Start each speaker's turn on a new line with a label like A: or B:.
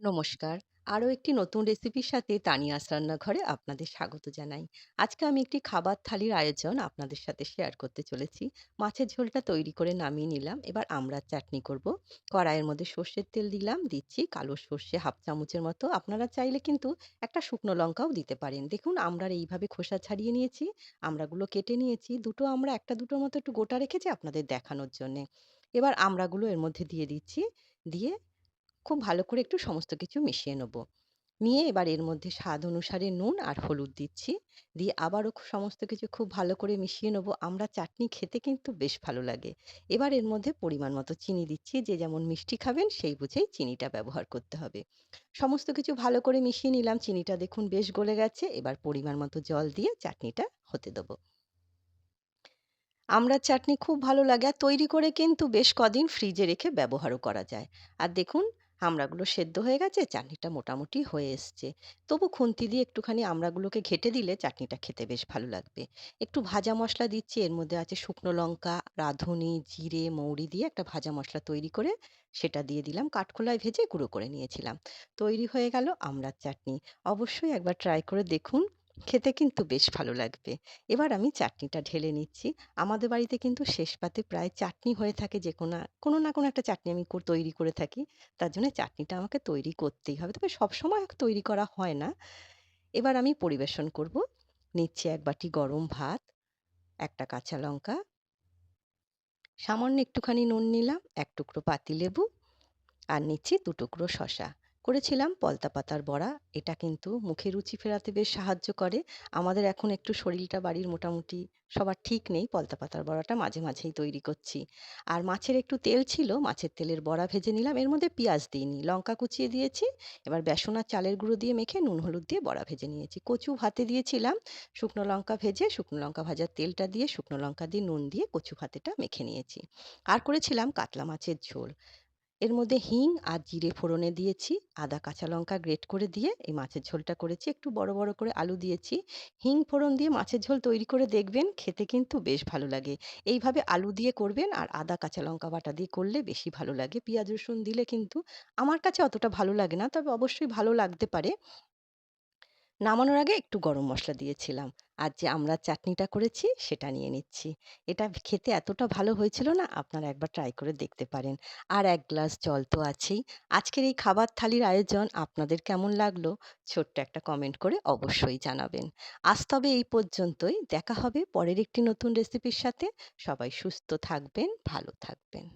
A: নমস্কার। আরও একটি নতুন রেসিপির সাথে তানিয়াস রান্নাঘরে আপনাদের স্বাগত জানাই। আজকে আমি একটি খাবার থালির আয়োজন আপনাদের সাথে শেয়ার করতে চলেছি। মাছের ঝোলটা তৈরি করে নামিয়ে নিলাম। এবার আমড়ার চাটনি করব। কড়াইয়ের মধ্যে সর্ষের তেল দিচ্ছি কালো সর্ষে 1/2 চামচের মতো। আপনারা চাইলে কিন্তু একটা শুকনো লঙ্কাও দিতে পারেন। দেখুন আমড়ার এইভাবে খোসা ছাড়িয়ে নিয়েছি। আমড়াগুলো কেটে নিয়েছি। দুটো আমড়া একটা দুটোর মতো একটু গোটা রেখেছি আপনাদের দেখানোর জন্যে। এবার আমড়াগুলো এর মধ্যে দিয়ে দিচ্ছি। দিয়ে খুব ভালো করে একটু সমস্ত কিছু মিশিয়ে নেব। নিয়ে এবার এর মধ্যে স্বাদ অনুসারে নুন আর হলুদ দিচ্ছি। দিয়ে আবারও সমস্ত কিছু খুব ভালো করে মিশিয়ে নেব। আমরা চাটনি খেতে কিন্তু বেশ ভালো লাগে। এবার এর মধ্যে পরিমাণ মতো চিনি দিচ্ছি। যে যেমন মিষ্টি খাবেন সেই বুঝেই চিনিটা ব্যবহার করতে হবে। সমস্ত কিছু ভালো করে মিশিয়ে নিলাম। চিনিটা দেখুন বেশ গলে গেছে। এবার পরিমাণ মতো জল দিয়ে চাটনিটা হতে দেব। আমড়ার চাটনি খুব ভালো লাগে আর তৈরি করে কিন্তু বেশ কদিন ফ্রিজে রেখে ব্যবহারও করা যায়। আর দেখুন আমড়াগুলো সেদ্ধ হয়ে গেছে, চাটনিটা মোটামুটি হয়ে এসছে। তবু খুন্তি দিয়ে একটুখানি আমড়াগুলোকে ঘেঁটে দিলে চাটনিটা খেতে বেশ ভালো লাগবে। একটু ভাজা মশলা দিচ্ছি, এর মধ্যে আছে শুকনো লঙ্কা, রাঁধুনি, জিরে, মৌরি দিয়ে একটা ভাজা মশলা তৈরি করে সেটা দিয়ে দিলাম। কাঠখোলায় ভেজে গুঁড়ো করে নিয়েছিলাম। তৈরি হয়ে গেল আমড়ার চাটনি। অবশ্যই একবার ট্রাই করে দেখুন, খেতে কিন্তু বেশ ভালো লাগবে। এবার আমি চাটনিটা ঢেলে নিচ্ছি। আমাদের বাড়িতে কিন্তু শেষ পাতে প্রায় চাটনি হয়ে থাকে, যে কোনো না কোনো একটা চাটনি আমি তৈরি করে থাকি। তার জন্য চাটনিটা আমাকে তৈরি করতেই হবে। তবে সবসময় তৈরি করা হয় না। এবার আমি পরিবেশন করব। নিচ্ছি ১ বাটি গরম ভাত, একটা কাঁচা লঙ্কা, সামান্য একটুখানি নুন নিলাম, ১ টুকরো পাতিলেবু আর নিচ্ছি ২ টুকরো শসা। করেছিলাম পলতা পাতার বড়া। এটা কিন্তু মুখে রুচি ফেরাতে বেশ সাহায্য করে। আমাদের এখন একটু শরীরটা বাড়ির মোটামুটি সবার ঠিক নেই। পলতা পাতার বড়াটা মাঝে মাঝেই তৈরি করছি। আর মাছের একটু তেল ছিল, মাছের তেলের বড়া ভেজে নিলাম। এর মধ্যে পেঁয়াজ দিইনি, লঙ্কা কুচিয়ে দিয়েছি। এবার বেসন আর চালের গুঁড়ো দিয়ে মেখে নুন হলুদ দিয়ে বড়া ভেজে নিয়েছি। কচু ভাতে দিয়েছিলাম। শুকনো লঙ্কা ভেজে শুকনো লঙ্কা ভাজার তেলটা দিয়ে শুকনো লঙ্কা দিয়ে নুন দিয়ে কচু ভাতেটা মেখে নিয়েছি। আর করেছিলাম কাতলা মাছের ঝোল। এর মধ্যে হিং আর জিরে ফোড়নে দিয়েছি। আদা কাঁচা লঙ্কা গ্রেট করে দিয়ে এই মাছের ঝোলটা করেছি। একটু বড় বড় করে আলু দিয়েছি। হিং ফোড়ন দিয়ে মাছের ঝোল তৈরি করে দেখবেন, খেতে কিন্তু বেশ ভালো লাগে। এইভাবে আলু দিয়ে করবেন আর আদা কাঁচা লঙ্কা বাটা দিয়ে করলে বেশি ভালো লাগে। পেঁয়াজ রসুন দিলে কিন্তু আমার কাছে অতটা ভালো লাগে না, তবে অবশ্যই ভালো লাগতে পারে। নামানোর আগে একটু গরম মসলা দিয়েছিলাম। আর যে আমড়ার চাটনিটা করেছি সেটা নিয়ে নিচ্ছি। এটা খেতে এতটা ভালো হয়েছিল না, আপনারা একবার ট্রাই করে দেখতে পারেন। আর ১ গ্লাস জল তো আছেই। আজকের এই খাবার থালির আয়োজন আপনাদের কেমন লাগলো? ছোট্ট একটা কমেন্ট করে অবশ্যই জানাবেন। আজ তবে এই পর্যন্তই। দেখা হবে পরের একটি নতুন রেসিপির সাথে। সবাই সুস্থ থাকবেন, ভালো থাকবেন।